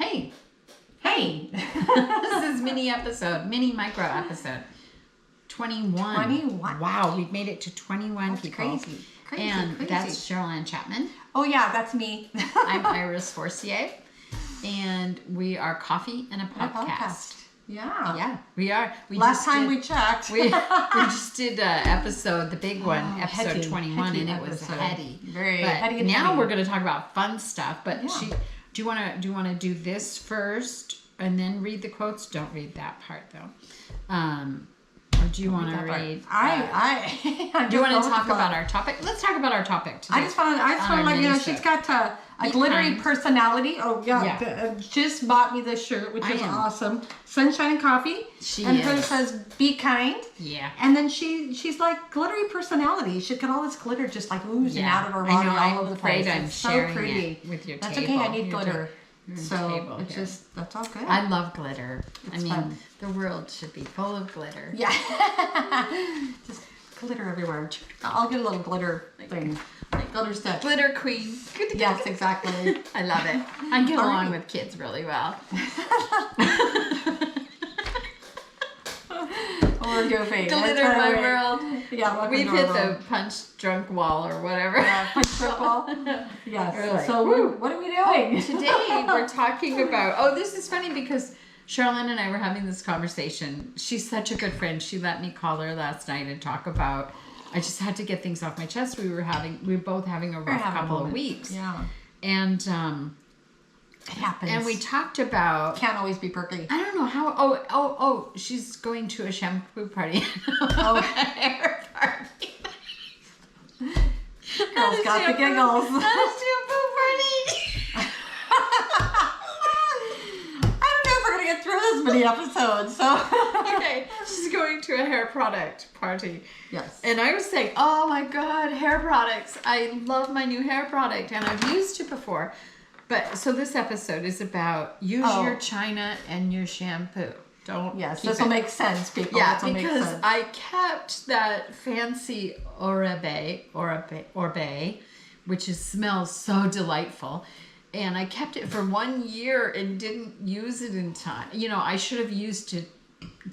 Hey. This is mini micro episode 21. 21. Wow, we've made it to 21 That's people. Crazy. And that's Cherylannchapman. Oh yeah, that's me. I'm Iris Forcier. And we are Coffee and a Podcast. Yeah. Yeah, we are. Last time we checked. we just did episode, the big one, episode heady, 21, heady and it episode. was heady. Very but heady and now heady. we're going to talk about fun stuff. But Yeah. do you want to do this first and then read the quotes? Don't read that part though. Or do you want to read? I do you want to talk about our topic? Let's talk about our topic today. I just want to let you know she's got a glittery personality. Oh yeah. Just bought me this shirt, which is awesome. Sunshine and Coffee. And hers says "Be kind." Yeah. And then she's like glittery personality. She's got all this glitter just like oozing out of her body all over the place. I'm it's sharing so pretty. it with your That's table. okay. I need glitter. So it's just that's all good. I love glitter. It's fun. The world should be full of glitter. Yeah. Just glitter everywhere. I'll get a little glitter thing. Glitter stick. Glitter queen. Yes, exactly. I love it. I get along with kids really well. Or goofy. Glitter my world. Yeah, we've hit the punch drunk wall or whatever. Yeah, punch drunk wall. Yes. Like, so what are we doing? Today we're talking about, this is funny because Sherilyn and I were having this conversation. She's such a good friend. She let me call her last night and talk about, I just had to get things off my chest. We were both having a rough couple of weeks. Yeah. And it happens. And we talked about, can't always be perky. I don't know how, she's going to a shampoo party. A hair party. Girls got the giggles. Not a shampoo party. I don't know if we're going to get through this many episodes, so. Okay, she's going to a hair product party. Yes. And I was saying, oh my God, hair products. I love my new hair product, and I've used it before. But so this episode is about use your china and your shampoo. Don't. Yes, this will make sense, people. Yeah, because I kept that fancy Oribe, which smells so delightful. And I kept it for 1 year and didn't use it in time. You know, I should have used it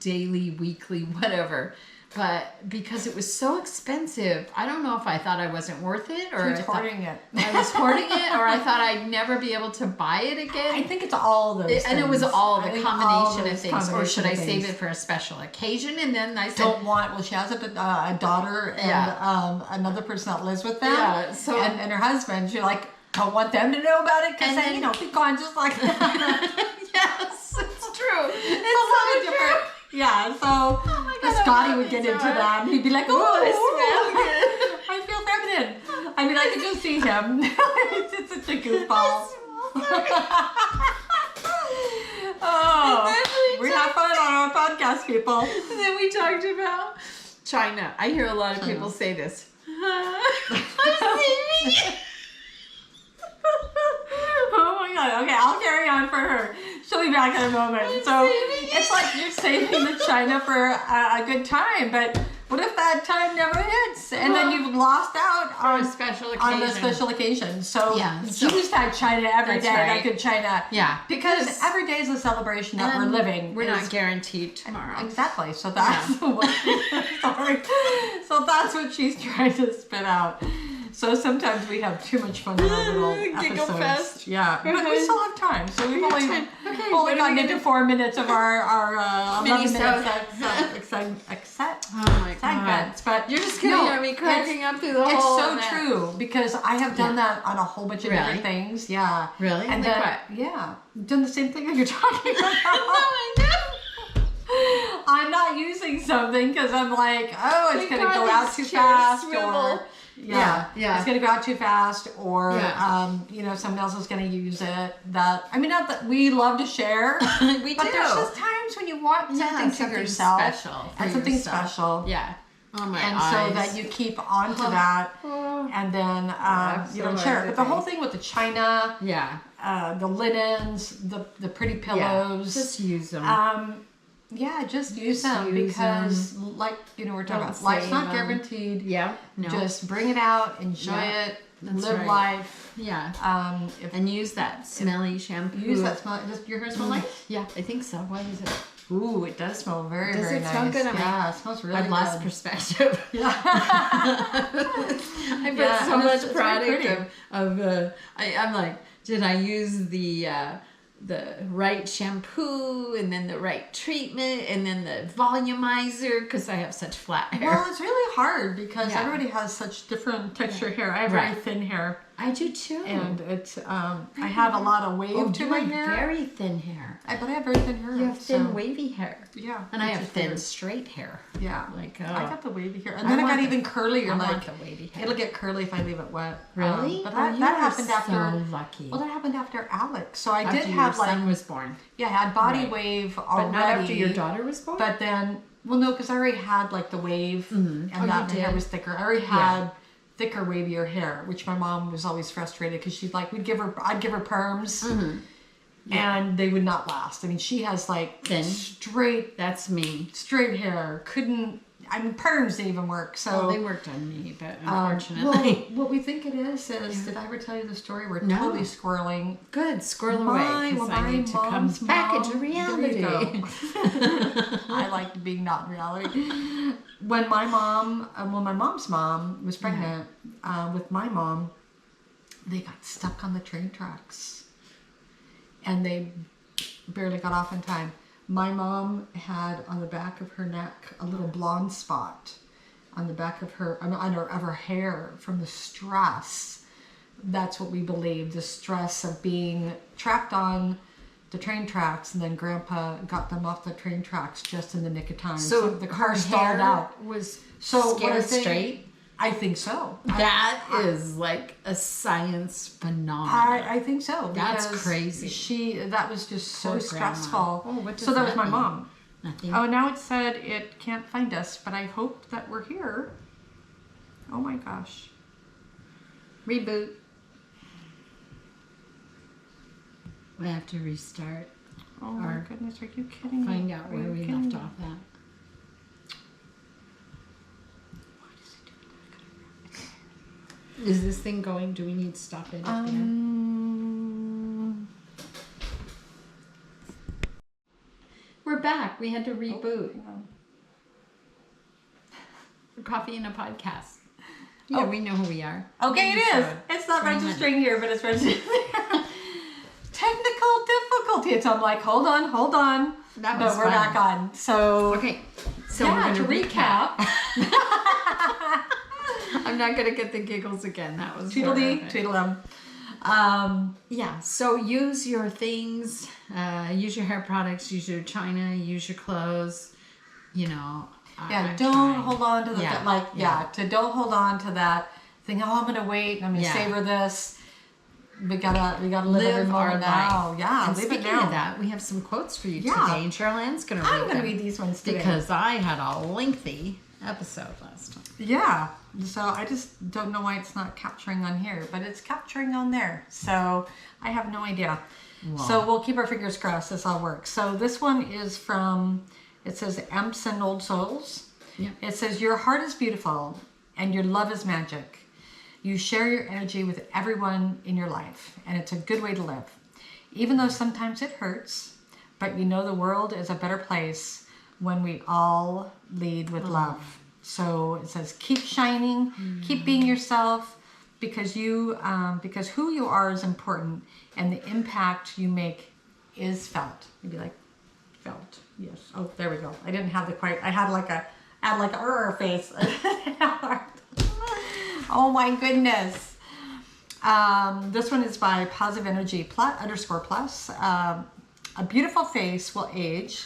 daily, weekly, whatever. But because it was so expensive, I don't know if I thought I wasn't worth it or I was hoarding it, or I thought I'd never be able to buy it again. I think it's all those things. And it was all the combination of things. Or should I save it for a special occasion? And then I said, she has a daughter and another person that lives with them. Yeah. So and her husband. She's like, don't want them to know about it because then be gone just like that. Yes, it's true. It's so different. Yeah, so Scotty would get into that and he'd be like, I feel feminine. I mean, I could just see him. It's such a goofball. We have fun on our podcast, people. And then we talked about China. I hear a lot of people say this. Oh my God. Okay, I'll carry on for her. She'll be back in a moment. It's like you're saving the china for a good time, but what if that time never hits and then you've lost out on a special occasion? On a special occasion. So use that china every day, that good china. Yeah. Because every day is a celebration that we're living. We're not guaranteed tomorrow. Exactly. So that's So that's what she's trying to spit out. So sometimes we have too much fun in our little Giggle episodes. fest. Yeah, but we still have time. So we've only gotten into 4 minutes of our 11 minutes segments. But you're just going to hear me cracking up through the whole It's so true because I have done that on a whole bunch of different things. Yeah. Really? And then, yeah, done the same thing that you're talking about. I know. I'm not using something because I'm like, it's going to go out too fast or... Yeah. It's going to go out too fast or, someone else is going to use it. Not that we love to share. We but do. There's just times when you want something to yourself. Something special. Yeah. Oh my And eyes. so that you keep on to that and then you don't share it. But the whole thing with the china, the linens, the pretty pillows. Just use them. Just use them because, like, we're talking about life's not guaranteed. Yeah. No. Just bring it out, enjoy it, live life. Yeah. And use that smelly shampoo. Use that smell. Does your hair smell nice? Yeah, I think so. What is it? Ooh, it does smell very, very nice. Does it smell good? Yeah, it smells really good. I've lost perspective. Yeah. I put so much product I'm like, did I use the right shampoo and then the right treatment and then the volumizer because I have such flat hair? Well, it's really hard because everybody has such different texture hair. I have very thin hair. I do too. And it's I have a lot of wave to my hair. Very thin hair. But I have very thin hair. You have thin wavy hair. Yeah. And I have thin straight hair. Yeah. Like I got the wavy hair. And then I got even curlier. I want the wavy hair. It'll get curly if I leave it wet. Really? But that happened after. So lucky. Well, that happened after Alex. So I did have your son was born. Yeah, I had body wave already. But not after your daughter was born. But then, well, no, because I already had like the wave, and that hair was thicker. I already had thicker, wavier hair, which my mom was always frustrated because she'd like I'd give her perms, and they would not last. I mean, she has like thin, straight. That's me. Straight hair perms didn't even work. So they worked on me, but unfortunately, what we think it is did I ever tell you the story? We're totally squirreling. Good, squirrel away. Because I need to come back into reality. I like being not in reality. When my mom's mom was pregnant with my mom, they got stuck on the train tracks, and they barely got off in time. My mom had on the back of her neck a little blonde spot on the back of her hair from the stress. That's what we believe, the stress of being trapped on the train tracks, and then Grandpa got them off the train tracks just in the nick of time. So the car stalled out. Was scared straight? I think so. That is like a science phenomenon. I think so. That's crazy. That was just so stressful. Oh, what does so that was my mean? mom. Nothing. Oh, now it said it can't find us, but I hope that we're here. Oh my gosh. Reboot. We have to restart. Oh my goodness, are you kidding me? Find out where we left off at. Is this thing going? Do we need to stop it up there? We're back. We had to reboot. Coffee and a podcast. Yeah, we know who we are. Okay, it is. It's not registering here, but it's registering there. Technical difficulty. So I'm like, hold on. That was we're back on. So okay. So we're going to recap. I'm not going to get the giggles again. That was Tweedledee, Tweedledum. Yeah, so use your things, use your hair products, use your china, use your clothes, don't hold on to don't hold on to that thing. Oh, I'm going to wait and I'm going to savor this. We gotta live every moment now. Yeah, and live speaking it now. of that, we have some quotes for you today, and Cherylann's going to read them. I'm going to read these ones today. Because I had a lengthy episode last time. Yeah, so I just don't know why it's not capturing on here, but it's capturing on there. So I have no idea. Wow. So we'll keep our fingers crossed this all works. So this one is from, it says Amps and Old Souls. Yeah. It says, your heart is beautiful and your love is magic. You share your energy with everyone in your life, and it's a good way to live. Even though sometimes it hurts, but you know the world is a better place when we all lead with love. So it says, keep shining, keep being yourself, because who you are is important, and the impact you make is felt. You'd be like, felt, yes. Oh, there we go. I didn't have I had like a face. Oh my goodness. This one is by Positive Energy _plus. A beautiful face will age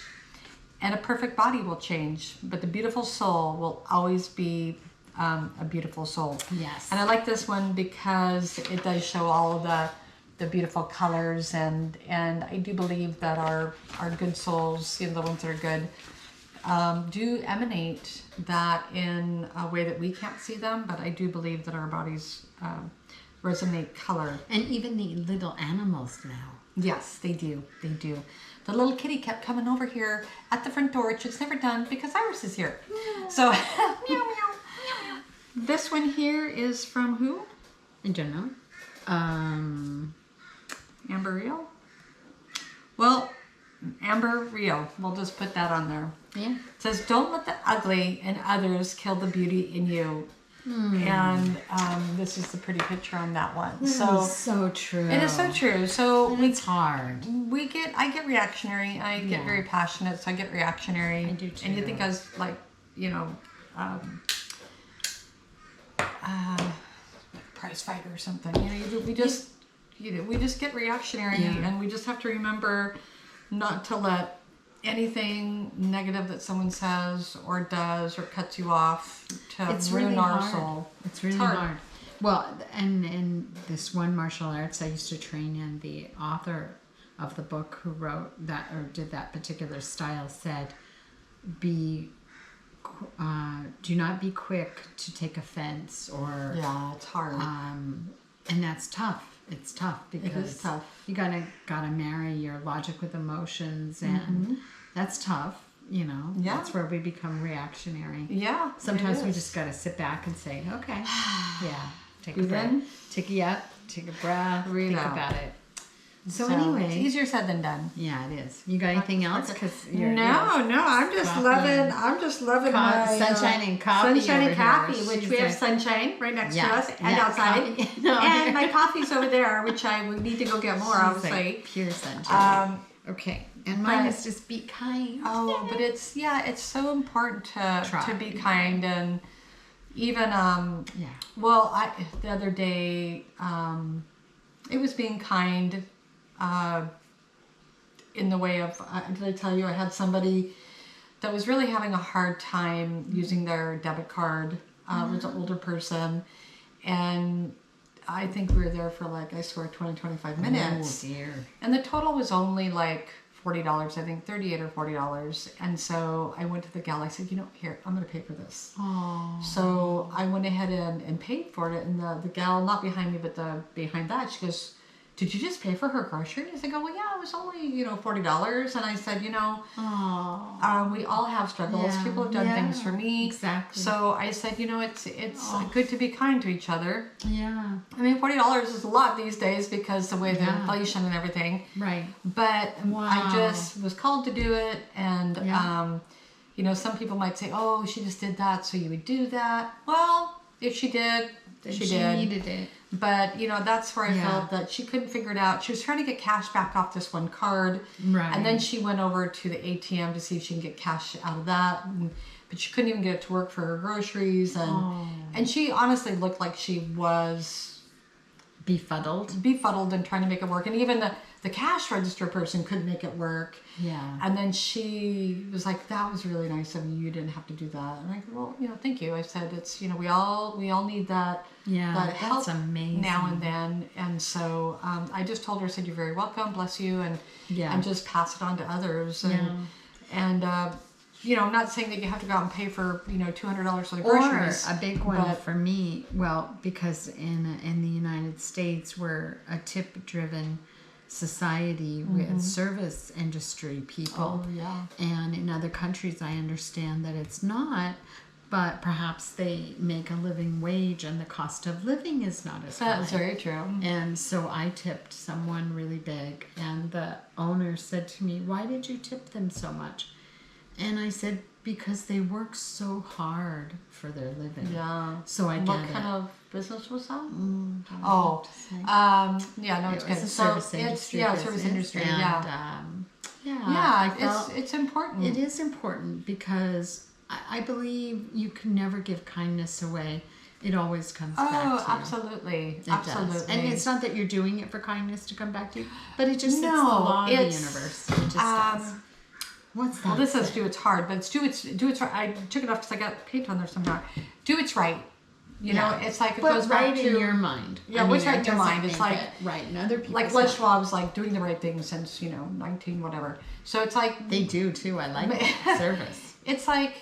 and a perfect body will change, but the beautiful soul will always be a beautiful soul. Yes. And I like this one because it does show all of the beautiful colors, and I do believe that our good souls, the ones that are good, do emanate that in a way that we can't see them, but I do believe that our bodies resonate color. And even the little animals now. Yes, they do. They do. The little kitty kept coming over here at the front door, which it's never done because Iris is here. Meow. So, meow, meow, meow. This one here is from who? I don't know. Amber Real? Well, Amber Real. We'll just put that on there. Yeah. It says, don't let the ugly in others kill the beauty in you. And this is the pretty picture on that one. So true. It is so true. So it's hard. I get reactionary. I get very passionate, so I get reactionary. I do too. And you think I was like, prize fighter or something. We just get reactionary, and we just have to remember not to let anything negative that someone says or does or cuts you off to ruin our soul. It's really hard. Well, and this one martial arts I used to train in, the author of the book who wrote that or did that particular style said, do not be quick to take offense or... Yeah, it's hard. And that's tough. It's tough because it is tough. You gotta marry your logic with emotions, and that's tough. That's where we become reactionary. Yeah. Sometimes we just gotta sit back and say, okay, take a breath, take a breath, think about it. So anyway, it's easier said than done. Yeah, it is. You got anything else? No. I'm just loving my sunshine and coffee. Sunshine and coffee, which we have sunshine right next to us and outside. And my coffee's over there, which we need to go get more. Obviously, like pure sunshine. Okay, and mine is just be kind. Oh, but it's so important to be kind, and even Well, the other day it was being kind. In the way of, did I tell you I had somebody that was really having a hard time using their debit card. It was an older person, and I think we were there for 20-25 minutes. Oh dear. And the total was only like $40, I think $38 or $40. And so I went to the gal, I said, here, I'm going to pay for this. Oh. So I went ahead and paid for it, and the gal, not behind me, but behind that, she goes, did you just pay for her groceries? I go, well, yeah, it was only, $40. And I said, we all have struggles. Yeah, people have done things for me. Exactly. So I said, it's good to be kind to each other. Yeah. I mean, $40 is a lot these days because the way the inflation and everything. Right. But I just was called to do it. And, some people might say, oh, she just did that, so you would do that. Well, if she did, she did. Needed it. But, that's where I felt that she couldn't figure it out. She was trying to get cash back off this one card. Right. And then she went over to the ATM to see if she can get cash out of that. But she couldn't even get it to work for her groceries. And she honestly looked like she was... Befuddled and trying to make it work. And even the cash register person couldn't make it work. Yeah. And then she was like, that was really nice of you. You didn't have to do that. And I go, well, thank you. I said, it's, we all need that, that help that's amazing. Now and then. And so I just told her, I said, you're very welcome, bless you. And just pass it on to others. And I'm not saying that you have to go out and pay for, $200 for the groceries. Or a big one for me, because in the United States, we're a tip-driven society with service industry people. Oh, yeah. And in other countries, I understand that it's not, but perhaps they make a living wage and the cost of living is not as high. That's very true. And so I tipped someone really big, and the owner said to me, why did you tip them so much? And I said, because they work so hard for their living. Yeah. So I get What kind of business was that? It's good. It's a service industry. Service industry. And, it's important. It is important because I believe you can never give kindness away. It always comes back to you. Oh, absolutely. Absolutely. Does. And it's not that you're doing it for kindness to come back to you, but it just it's the law of the universe. It just does. What's that? Well, this says do it's hard, but it's do it's right. I took it off because I got paint on there somehow. Do it's right. It's like it goes back to in your mind. Yeah, what's right in your mind? It's like right in other people's like Les Schwab's like doing the right thing since 19 whatever. So it's like they do too. I like that service. It's like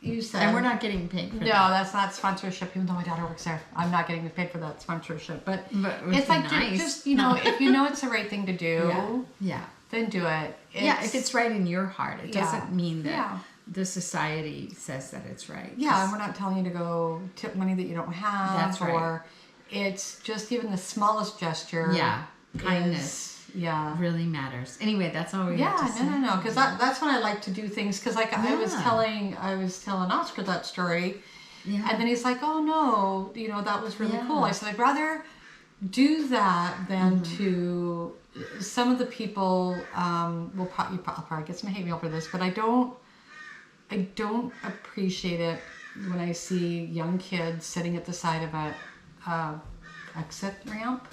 you said, and we're not getting paid for that. No, that's not sponsorship. Even though my daughter works there, I'm not getting paid for that sponsorship. But it's like nice. just if you know it's the right thing to do. Yeah. Then do it. If it's right in your heart. It doesn't mean that the society says that it's right. Yeah, and we're not telling you to go tip money that you don't have. That's right. Or, it's just even the smallest gesture. Yeah, kindness. Really matters. Anyway, that's all we have to say. No, because that's when I like to do things. Because like I was telling Oscar that story, and then he's like, "Oh no, that was really cool." I said, "I'd rather do that than to." Some of the people will probably get some hate mail for this, but I don't appreciate it when I see young kids sitting at the side of a exit ramp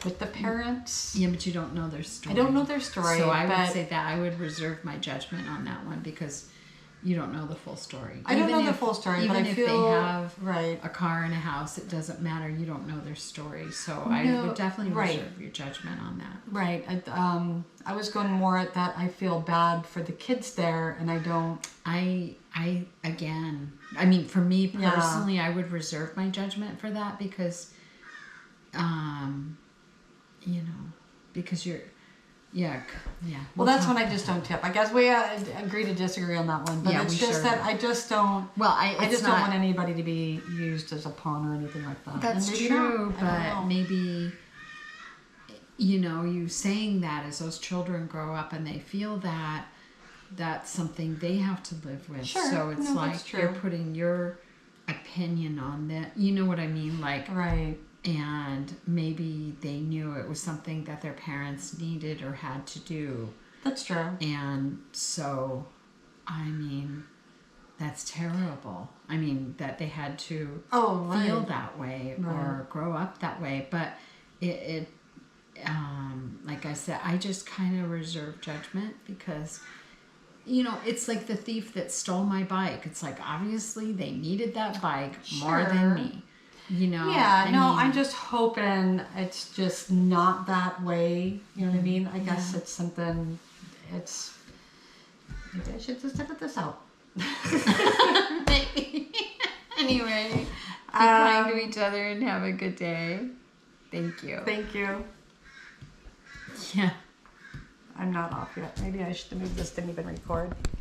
with the parents. Yeah, but you don't know their story. I don't know their story. So I would say that I would reserve my judgment on that one because you don't know the full story. I don't know the full story, but I feel... Even if they have a car and a house, it doesn't matter. You don't know their story. So I would definitely reserve your judgment on that. Right. I was going more at that I feel bad for the kids there, and I don't... For me personally, I would reserve my judgment for that because, because you're... Yeah. Well, that's when I just don't tip. I guess we agree to disagree on that one. But it's just that I just don't. Well, I just don't want anybody to be used as a pawn or anything like that. That's true, but maybe you saying that as those children grow up and they feel that that's something they have to live with. Sure. So it's like you're putting your opinion on that. You know what I mean? Like right. And maybe they knew it was something that their parents needed or had to do. That's true. And so, that's terrible. That they had to feel that way or grow up that way. But it like I said, I just kind of reserve judgment because, it's like the thief that stole my bike. It's like, obviously they needed that bike more than me. I'm just hoping it's just not that way. You know what I mean? I guess it's something, maybe I should just edit this out. Anyway, be kind to each other and have a good day. Thank you. Thank you. Yeah. I'm not off yet. Maybe I should move this, didn't even record.